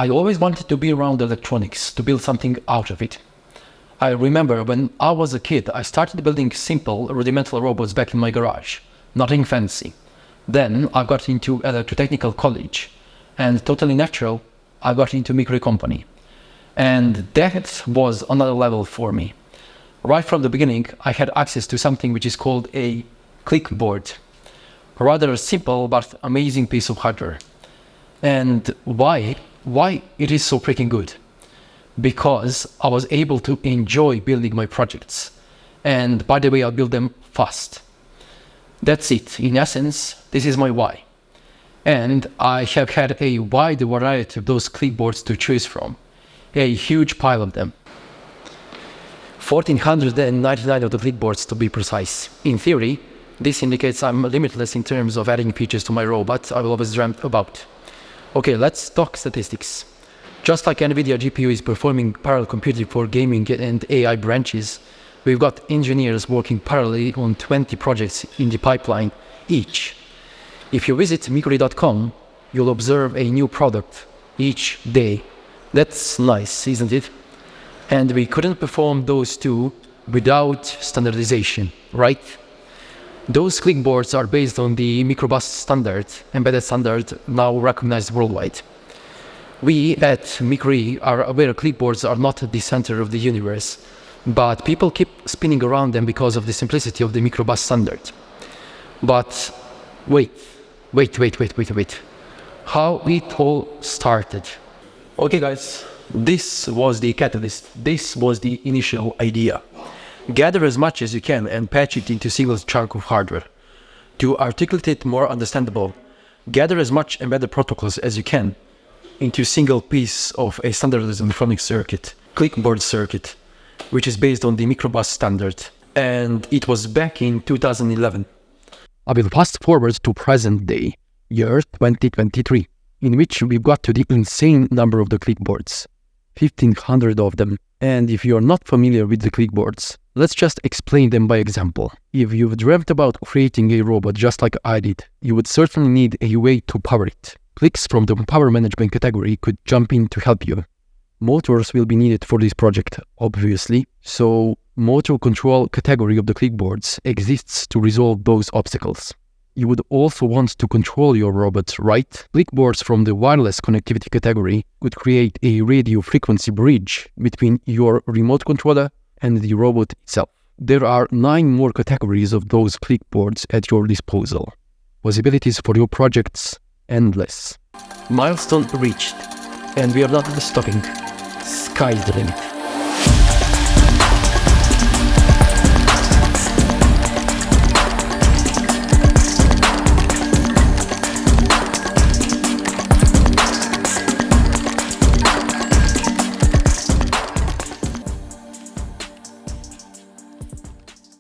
I always wanted to be around electronics, to build something out of it. I remember when I was a kid, I started building simple, rudimental robots back in my garage. Nothing fancy. Then I got into electrotechnical college, and totally natural, I got into MikroE company. And that was another level for me. Right from the beginning, I had access to something which is called a clickboard. A rather simple but amazing piece of hardware. And why it is so freaking good? Because I was able to enjoy building my projects. And by the way, I build them fast. That's it. In essence, this is my why. And I have had a wide variety of those clipboards to choose from. A huge pile of them. 1,499 of the clipboards to be precise. In theory, this indicates I'm limitless in terms of adding features to my robot I will always dream about. Okay, let's talk statistics. Just like NVIDIA GPU is performing parallel computing for gaming and AI branches, we've got engineers working parallelly on 20 projects in the pipeline each. If you visit MikroE.com, you'll observe a new product each day. That's nice, isn't it? And we couldn't perform those two without standardization, right? Those clickboards are based on the microBUS standard, embedded standard now recognized worldwide. We at MikroE are aware clipboards are not the center of the universe, but people keep spinning around them because of the simplicity of the microBUS standard. But wait. How it all started. Okay guys, this was the catalyst. This was the initial idea. Gather as much as you can and patch it into a single chunk of hardware. To articulate it more understandable, gather as much embedded protocols as you can into a single piece of a standardized electronic circuit, clickboard circuit, which is based on the microBUS standard. And it was back in 2011. I will fast forward to present day, year 2023, in which we've got to the insane number of the clickboards. 1,500 of them. And if you're not familiar with the clickboards, let's just explain them by example. If you've dreamt about creating a robot just like I did, you would certainly need a way to power it. Clicks from the power management category could jump in to help you. Motors will be needed for this project, obviously, so motor control category of the clickboards exists to resolve those obstacles. You would also want to control your robot, right? Clickboards from the wireless connectivity category could create a radio frequency bridge between your remote controller and the robot itself. There are 9 more categories of those clickboards at your disposal. Possibilities for your projects endless. Milestone reached, and we are not stopping. Sky's the limit.